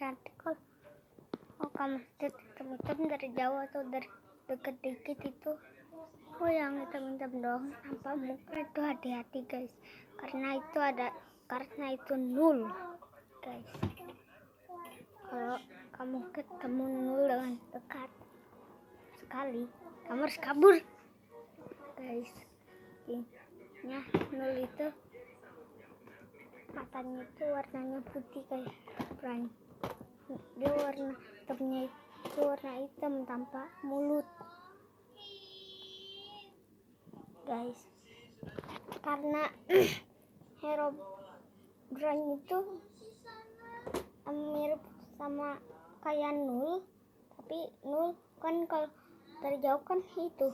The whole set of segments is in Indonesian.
cantik kalau kamu hitam-hitam dari jauh atau dari deket dikit itu. Yang hitam-hitam doang tanpa muka itu hati-hati guys, karena itu nul guys. Kalau kamu ketemu nul dengan dekat sekali, kamu harus kabur guys. Ya, nul itu matanya itu warnanya putih kayak Brian. Dia warna hitamnya itu warna hitam tanpa mulut guys. Karena Herobrine itu mirip sama kayak nul, tapi nul kan kalau dari jauh kan itu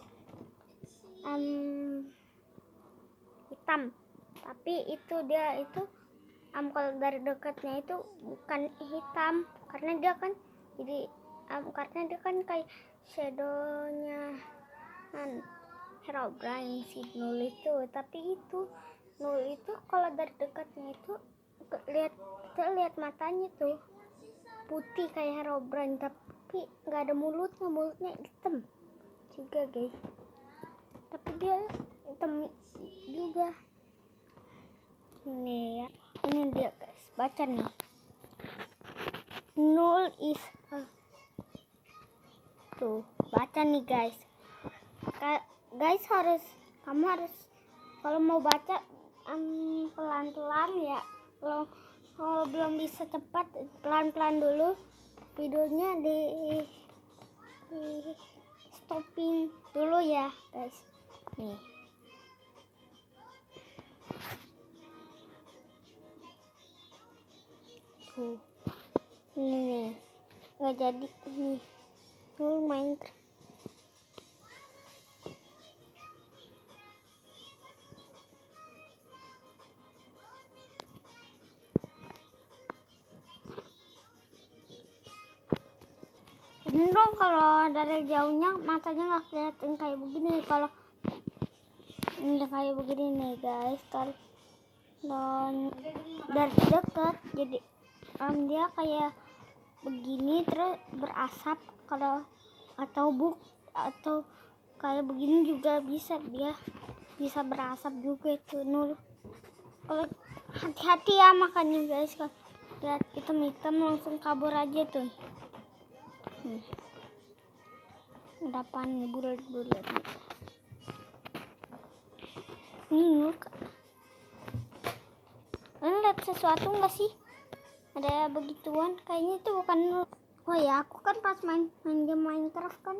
hitam, tapi itu dia itu kalau dari dekatnya itu bukan hitam, karena dia kan jadi karena dia kan kayak shadownya Herobrine si nul itu. Tapi itu nul itu kalau dari dekatnya itu lihat matanya tuh putih kayak Herobrine, tapi nggak ada mulutnya hitam juga guys. Tapi dia hitam juga. Ini ya, ini dia guys, baca nih. Nul is tuh, baca nih guys. Guys kamu harus kalau mau baca pelan-pelan ya. Kalau belum bisa cepat, pelan-pelan dulu videonya, di stopin dulu ya guys. Nih tuh, ini nih nggak jadi nih nul Minecraft. Ini dong kalau dari jauhnya matanya nggak kelihatan kayak begini. Kalau ini kayak begini nih guys, kalau dari dekat jadi dia kayak begini terus berasap. Kalau atau kayak begini juga bisa, dia bisa berasap juga itu nul. Kalau hati-hati ya makanya guys, kalau lihat hitam-hitam langsung kabur aja tuh. Depan bulat ini lihat sesuatu nggak sih? Ada begituan kayaknya itu bukan nul. Oh ya, aku kan pas main game Minecraft kan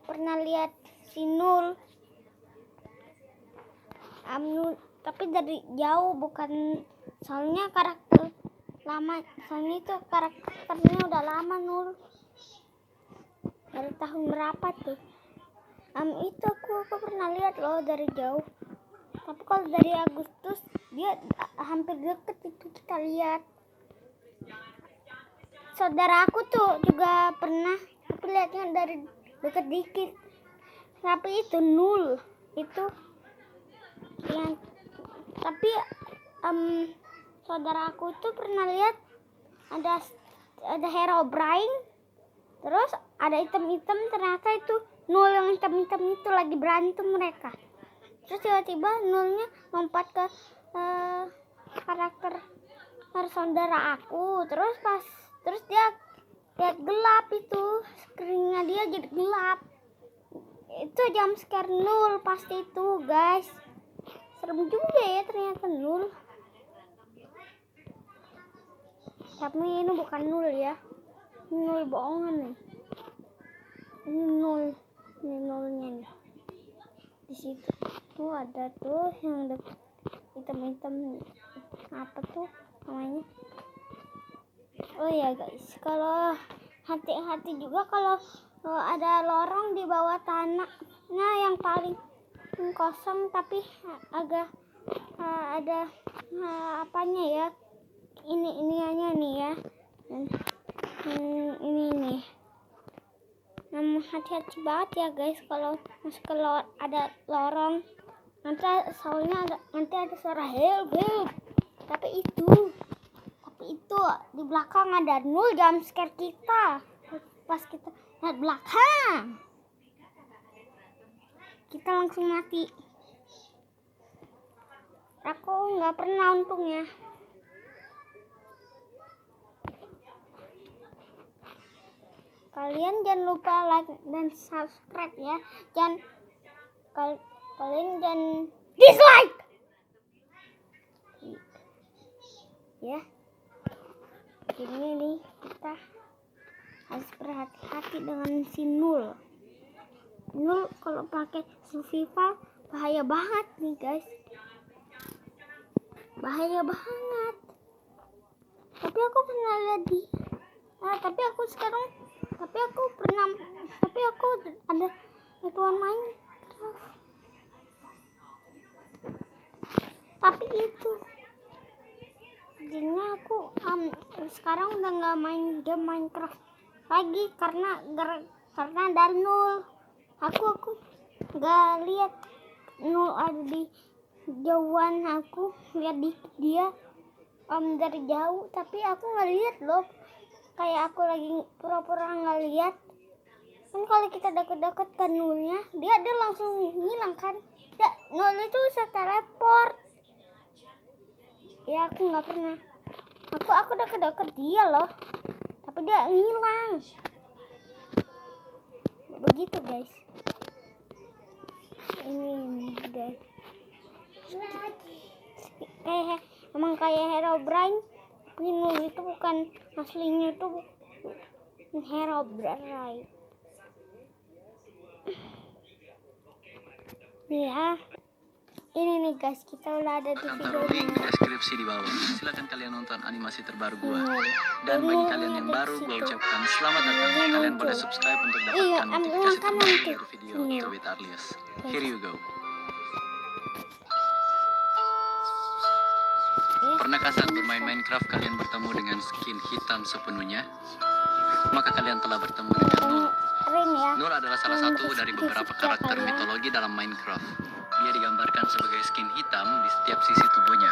pernah lihat si nul tapi dari jauh, bukan soalnya karakter lama, soalnya itu karakternya udah lama nul, dari tahun berapa tuh. Itu aku pernah lihat loh dari jauh. Tapi kalau dari Agustus dia hampir deket itu kita lihat. Saudara aku tuh juga pernah, tapi lihatnya dari deket dikit. Tapi itu nul itu yang, tapi saudara aku tuh pernah lihat ada Herobrine, terus ada hitam-hitam, ternyata itu nul. Yang hitam-hitam itu lagi berantem mereka, terus tiba-tiba nulnya lompat ke karakter saudara aku, terus dia lihat gelap, itu screennya dia jadi gelap. Itu jump scare nul pasti itu guys. Serem juga ya ternyata nul. Tapi ini bukan nul ya, nul bohongan nih. Ini nul, ini nulnya nih. Di situ tuh ada tuh yang hitam-hitam, apa tuh namanya? Oh ya guys, kalau hati-hati juga kalau ada lorong di bawah tanahnya yang paling kosong, tapi agak ada apanya ya, iniannya nih ya, ini nih. Hati-hati banget ya guys kalau masuk ke ada lorong. Nanti soalnya nanti ada suara help, tapi itu Tuh, di belakang ada Nul jump scare kita. Pas kita lihat belakang, kita langsung mati. Aku nggak pernah untungnya. Kalian jangan lupa like dan subscribe ya. Kalian jangan dislike. Ya. Ini nih kita harus berhati-hati dengan si Nul. Nul kalau pakai survival bahaya banget nih guys. Bahaya banget. Tapi aku pernah lihat tapi aku ada ituan main. Tapi itu jadinya aku sekarang udah nggak main game Minecraft lagi karena ada Nul. Aku nggak lihat Nul ada di jauhan. Aku lihat dia dari jauh, tapi aku nggak lihat loh. Kayak aku lagi pura-pura nggak lihat. Kan kalau kita deket-deket ke Nulnya, dia langsung hilang kan. Ya, Nul itu bisa teleport. Ya aku nggak pernah. Aku deket-deket dia loh, tapi dia hilang. Begitu guys. Ini guys. Kayak Herobrine. Nul itu bukan aslinya, itu Herobrine. Ya. Ini nih guys, kita udah ada di taruh link deskripsi di bawah. Silakan kalian nonton animasi terbaru gua. Dan bagi kalian yang baru, gua ucapkan selamat datang. Kalian boleh subscribe untuk dapatkan notifikasi terbaru dari video To With Arlius. Here you go. Pernahkah saat bermain Minecraft kalian bertemu dengan skin hitam sepenuhnya? Maka kalian telah bertemu dengan Nul. Nul adalah salah satu dari beberapa karakter mitologi dalam Minecraft. Dia digambarkan sebagai skin hitam di setiap sisi tubuhnya.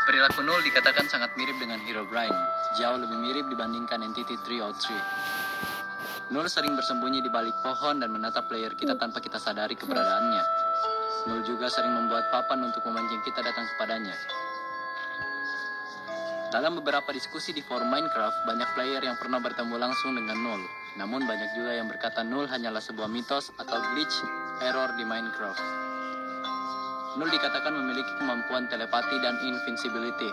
Perilaku Nul dikatakan sangat mirip dengan Herobrine, jauh lebih mirip dibandingkan Entity 303. Nul sering bersembunyi di balik pohon dan menatap player kita tanpa kita sadari keberadaannya. Nul juga sering membuat papan untuk memancing kita datang kepadanya. Dalam beberapa diskusi di forum Minecraft, banyak player yang pernah bertemu langsung dengan Nul. Namun banyak juga yang berkata Nul hanyalah sebuah mitos atau glitch error di Minecraft. Nul dikatakan memiliki kemampuan telepati dan invincibility.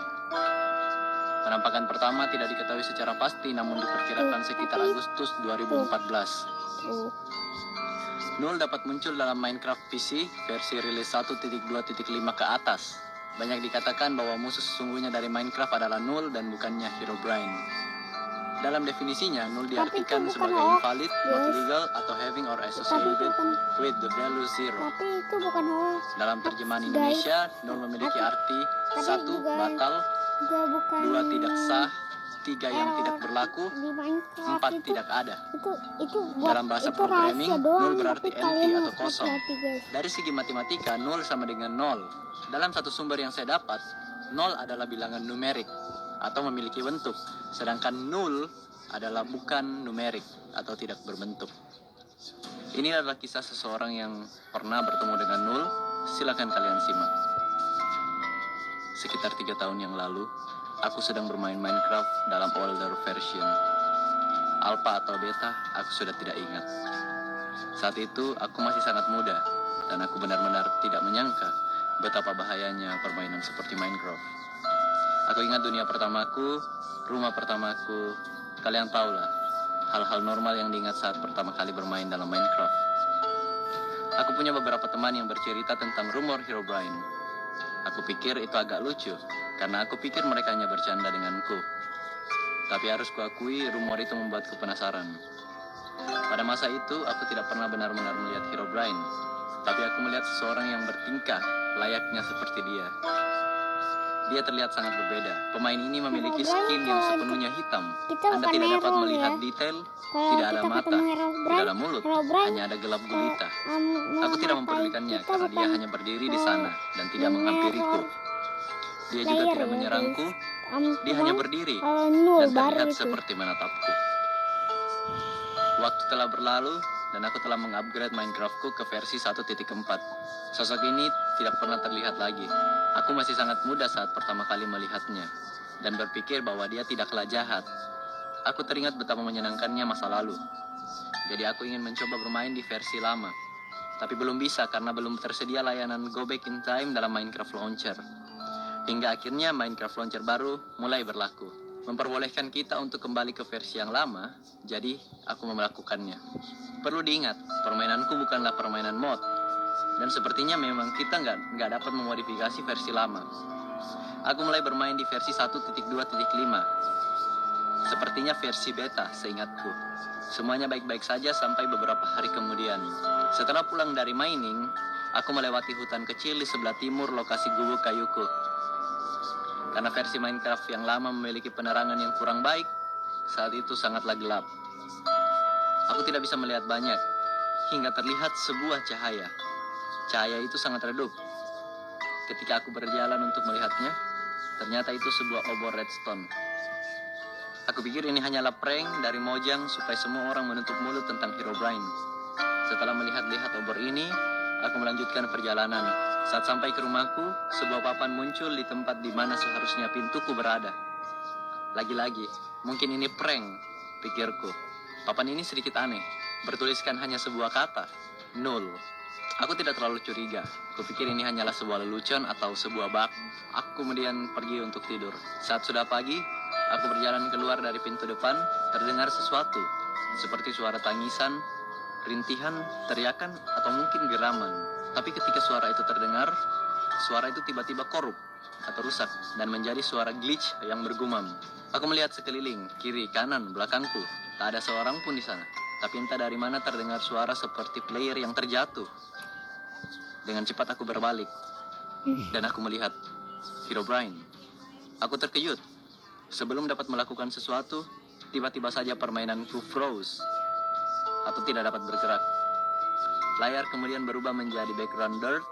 Penampakan pertama tidak diketahui secara pasti, namun diperkirakan sekitar Agustus 2014. Nul dapat muncul dalam Minecraft PC versi rilis 1.2.5 ke atas. Banyak dikatakan bahwa musuh sesungguhnya dari Minecraft adalah Nul dan bukannya Herobrine. Dalam definisinya, Nul diartikan sebagai invalid, not legal, atau having or associated with the value zero. Tapi itu bukan hoax. Dalam terjemahan Indonesia, Nul memiliki arti 1. Batal, 2. Tidak sah, 3. Yang tidak berlaku, 4. Tidak ada. Dalam bahasa programming, Nul berarti empty atau kosong. Dari segi matematika, Nul sama dengan 0. Dalam satu sumber yang saya dapat, 0 adalah bilangan numerik atau memiliki bentuk, sedangkan nul adalah bukan numerik atau tidak berbentuk. Ini adalah kisah seseorang yang pernah bertemu dengan Nul. Silakan kalian simak. Sekitar 3 tahun yang lalu, aku sedang bermain Minecraft dalam older version. Alpha atau beta, aku sudah tidak ingat. Saat itu, aku masih sangat muda, dan aku benar-benar tidak menyangka betapa bahayanya permainan seperti Minecraft. Aku ingat dunia pertamaku, rumah pertamaku, kalian tahulah, hal-hal normal yang diingat saat pertama kali bermain dalam Minecraft. Aku punya beberapa teman yang bercerita tentang rumor Herobrine. Aku pikir itu agak lucu, karena aku pikir mereka hanya bercanda denganku. Tapi harus kuakui, rumor itu membuatku penasaran. Pada masa itu, aku tidak pernah benar-benar melihat Herobrine, tapi aku melihat seseorang yang bertingkah layaknya seperti dia. Dia terlihat sangat berbeda. Pemain ini memiliki skin yang sepenuhnya hitam. Anda tidak dapat melihat detail, tidak ada mata, tidak ada mulut, hanya ada gelap gulita. Aku tidak mempedulikannya karena dia hanya berdiri di sana dan tidak menghampiriku. Dia juga tidak menyerangku, Dia hanya berdiri kalau nol dan baru terlihat itu. seperti menatapku. Waktu telah berlalu dan aku telah mengupgrade Minecraftku ke versi 1.4. Sosok ini tidak pernah terlihat lagi. Aku masih sangat muda saat pertama kali melihatnya dan berpikir bahwa dia tidaklah jahat. Aku teringat betapa menyenangkannya masa lalu. Jadi aku ingin mencoba bermain di versi lama. Tapi belum bisa karena belum tersedia layanan Go Back in Time dalam Minecraft Launcher. Hingga akhirnya Minecraft Launcher baru mulai berlaku, memperbolehkan kita untuk kembali ke versi yang lama. Jadi aku melakukannya. Perlu diingat, permainanku bukanlah permainan mod, dan sepertinya memang kita nggak dapat memodifikasi versi lama. Aku mulai bermain di versi 1.2.5. Sepertinya versi beta seingatku. Semuanya baik-baik saja sampai beberapa hari kemudian. Setelah pulang dari mining, aku melewati hutan kecil di sebelah timur lokasi gubuk kayuku. Karena versi Minecraft yang lama memiliki penerangan yang kurang baik, saat itu sangatlah gelap. Aku tidak bisa melihat banyak, hingga terlihat sebuah cahaya. Cahaya itu sangat redup. Ketika aku berjalan untuk melihatnya, ternyata itu sebuah obor redstone. Aku pikir ini hanyalah prank dari Mojang supaya semua orang menutup mulut tentang Herobrine. Setelah melihat-lihat obor ini, aku melanjutkan perjalanan. Saat sampai ke rumahku, sebuah papan muncul di tempat di mana seharusnya pintuku berada. Lagi-lagi, mungkin ini prank, pikirku. Papan ini sedikit aneh, bertuliskan hanya sebuah kata, nol. Aku tidak terlalu curiga. Kupikir ini hanyalah sebuah lelucon atau sebuah bug. Aku kemudian pergi untuk tidur. Saat sudah pagi, aku berjalan keluar dari pintu depan, terdengar sesuatu, seperti suara tangisan, rintihan, teriakan, atau mungkin geraman. Tapi ketika suara itu terdengar, suara itu tiba-tiba korup atau rusak dan menjadi suara glitch yang bergumam. Aku melihat sekeliling, kiri, kanan, belakangku. Tak ada seorang pun di sana. Tapi entah dari mana terdengar suara seperti player yang terjatuh. Dengan cepat aku berbalik dan aku melihat Herobrine. Aku terkejut. Sebelum dapat melakukan sesuatu, tiba-tiba saja permainanku froze atau tidak dapat bergerak. Layar kemudian berubah menjadi background dirt.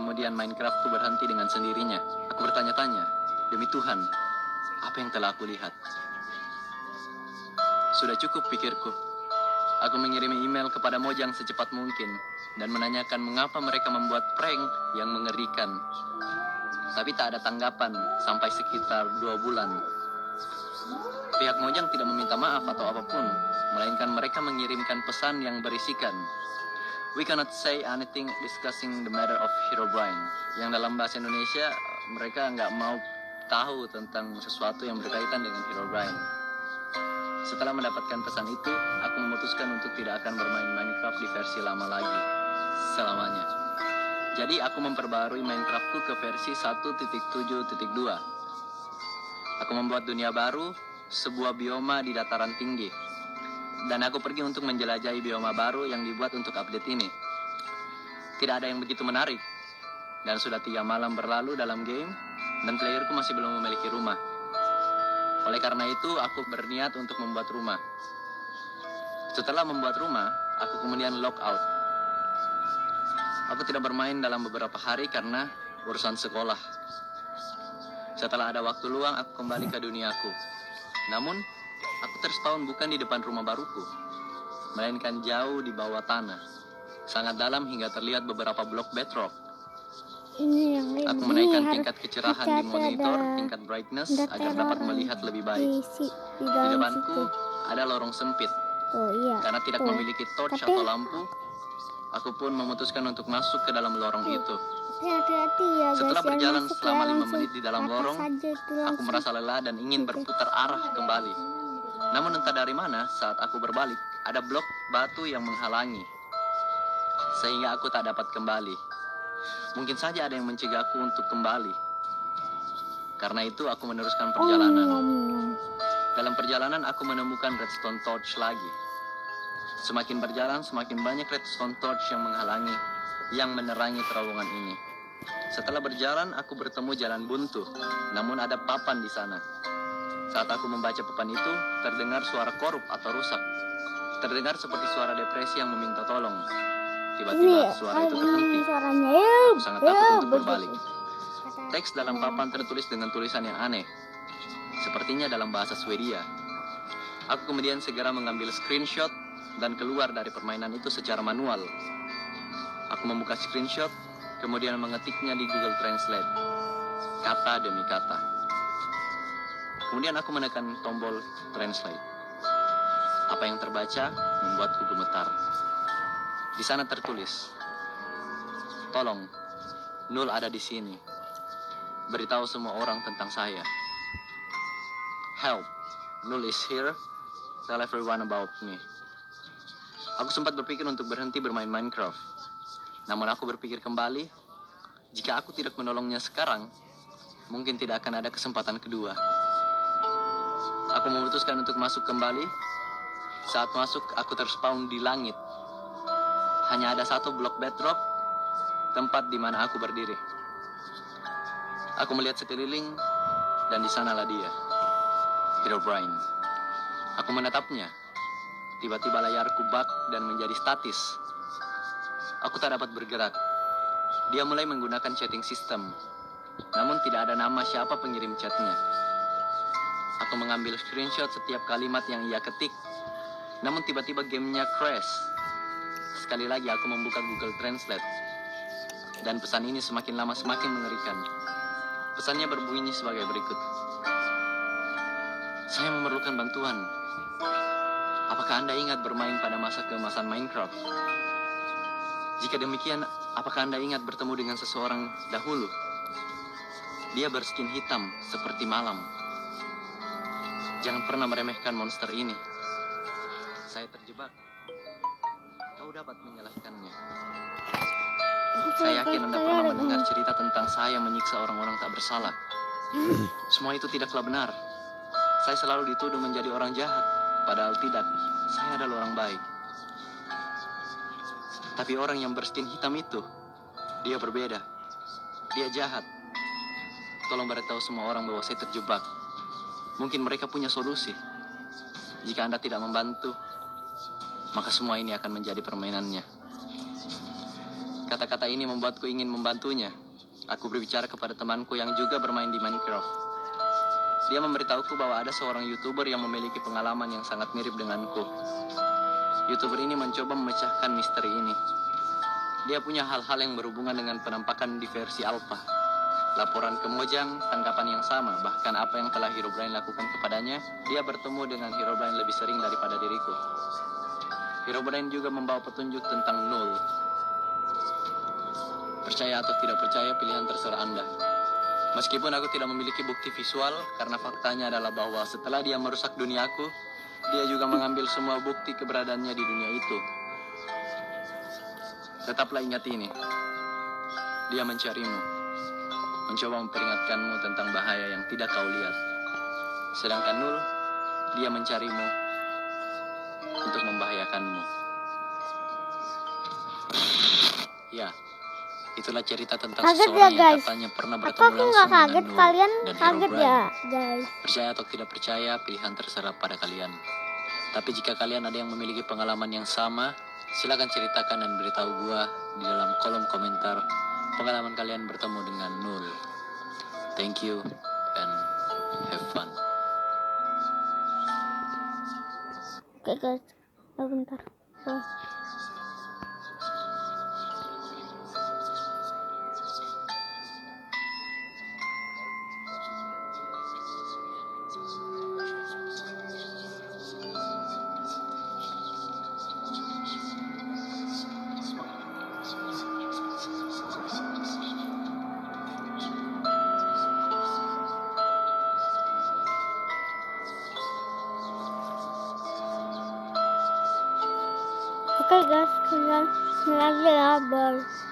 Kemudian Minecraftku berhenti dengan sendirinya. Aku bertanya-tanya, demi Tuhan, apa yang telah aku lihat? Sudah cukup, pikirku. Aku mengirim email kepada Mojang secepat mungkin dan menanyakan mengapa mereka membuat prank yang mengerikan. Tapi tak ada tanggapan sampai sekitar 2 bulan. Pihak Mojang tidak meminta maaf atau apapun, melainkan mereka mengirimkan pesan yang berisikan, "We cannot say anything discussing the matter of Herobrine." Yang dalam bahasa Indonesia, mereka nggak mau tahu tentang sesuatu yang berkaitan dengan Herobrine. Setelah mendapatkan pesan itu, aku memutuskan untuk tidak akan bermain Minecraft di versi lama lagi, selamanya. Jadi aku memperbarui Minecraftku ke versi 1.7.2. Aku membuat dunia baru, sebuah bioma di dataran tinggi. Dan aku pergi untuk menjelajahi bioma baru yang dibuat untuk update ini. Tidak ada yang begitu menarik. Dan sudah 3 malam berlalu dalam game, dan playerku masih belum memiliki rumah. Oleh karena itu, aku berniat untuk membuat rumah. Setelah membuat rumah, aku kemudian log out. Aku tidak bermain dalam beberapa hari karena urusan sekolah. Setelah ada waktu luang, aku kembali ke duniaku. Namun, aku tersetahun bukan di depan rumah baruku, melainkan jauh di bawah tanah, sangat dalam hingga terlihat beberapa blok bedrock. Ini yang Aku ini menaikkan harus tingkat kecerahan di monitor, tingkat brightness, agar dapat melihat lebih baik. di Di dalam depanku situ. ada lorong sempit. Tuh, iya. Karena tidak Tuh. memiliki torch Tapi- atau lampu, aku pun memutuskan untuk masuk ke dalam lorong itu. Tapi hati-hati ya guys. Setelah jangan berjalan masuk selama ya, 5 langsung menit di dalam ke atas lorong, saja itu aku langsung. merasa lelah dan ingin berputar arah kembali. Namun entah dari mana, saat aku berbalik, ada blok batu yang menghalangi, sehingga aku tak dapat kembali. Mungkin saja ada yang mencegahku untuk kembali. Karena itu aku meneruskan perjalanan. Dalam perjalanan aku menemukan redstone torch lagi. Semakin berjalan, semakin banyak redstone torch yang menghalangi, yang menerangi terowongan ini. Setelah berjalan, aku bertemu jalan buntu, namun ada papan di sana. Saat aku membaca papan itu, terdengar suara korup atau rusak. Terdengar seperti suara depresi yang meminta tolong. Tiba-tiba suara itu terhenti. Suaranya Aku sangat takut untuk berbalik. Teks dalam papan tertulis dengan tulisan yang aneh. sepertinya dalam bahasa Swedia. Aku kemudian segera mengambil screenshot dan keluar dari permainan itu secara manual. Aku membuka screenshot, kemudian mengetiknya di Google Translate, kata demi kata. Kemudian aku menekan tombol Translate. Apa yang terbaca membuatku gemetar. Di sana tertulis, "Tolong, Nul ada di sini. Beritahu semua orang tentang saya. Help, Nul is here. Tell everyone about me." Aku sempat berpikir untuk berhenti bermain Minecraft. Namun aku berpikir kembali, jika aku tidak menolongnya sekarang, mungkin tidak akan ada kesempatan kedua. Aku memutuskan untuk masuk kembali. Saat masuk, aku terspawn di langit. Hanya ada satu blok bedrock, tempat di mana aku berdiri. Aku melihat sekeliling, dan di sanalah dia, Herobrine. Aku menatapnya. Tiba-tiba layarku bug dan menjadi statis. Aku tak dapat bergerak. Dia mulai menggunakan chatting system, namun tidak ada nama siapa pengirim chatnya. Aku mengambil screenshot setiap kalimat yang ia ketik, namun tiba-tiba gamenya crash. Sekali lagi aku membuka Google Translate, dan pesan ini semakin lama semakin mengerikan. Pesannya berbunyi sebagai berikut. "Saya memerlukan bantuan. Apakah Anda ingat bermain pada masa keemasan Minecraft? Jika demikian, apakah Anda ingat bertemu dengan seseorang dahulu? Dia berskin hitam seperti malam. Jangan pernah meremehkan monster ini. Saya terjebak. Kau dapat menyalahkannya. Saya yakin Anda pernah mendengar cerita tentang saya menyiksa orang-orang tak bersalah. Semua itu tidaklah benar. Saya selalu dituduh menjadi orang jahat, padahal tidak. Saya adalah orang baik. Tapi orang yang berskin hitam itu, dia berbeda. Dia jahat. Tolong beritahu semua orang bahwa saya terjebak. Mungkin mereka punya solusi. Jika Anda tidak membantu, maka semua ini akan menjadi permainannya." Kata-kata ini membuatku ingin membantunya. Aku berbicara kepada temanku yang juga bermain di Minecraft. Dia memberitahuku bahwa ada seorang YouTuber yang memiliki pengalaman yang sangat mirip denganku. YouTuber ini mencoba memecahkan misteri ini. Dia punya hal-hal yang berhubungan dengan penampakan di versi alpha. Laporan ke Mojang, tanggapan yang sama, bahkan apa yang telah Herobrine lakukan kepadanya, dia bertemu dengan Herobrine lebih sering daripada diriku. Herobrine juga membawa petunjuk tentang Nul. Percaya atau tidak percaya, pilihan terserah Anda. Meskipun aku tidak memiliki bukti visual, karena faktanya adalah bahwa setelah dia merusak duniaku, dia juga mengambil semua bukti keberadaannya di dunia itu. Tetaplah ingat ini. Dia mencarimu, mencoba memperingatkanmu tentang bahaya yang tidak kau lihat. Sedangkan Nul, dia mencarimu untuk membahayakanmu. Ya, itulah cerita tentang Kaget seseorang ya, guys. yang katanya pernah Atau bertemu aku nggak langsung dengan kaget, Nul kalian dan kaget Herobrine. ya, guys. Percaya atau tidak percaya, pilihan terserah pada kalian. Tapi jika kalian ada yang memiliki pengalaman yang sama, silakan ceritakan dan beritahu gua di dalam kolom komentar pengalaman kalian bertemu dengan Nul. Thank you and have fun. Oke, guys. Bentar. Oh. Oke, guys, kalian lagi ya, bye.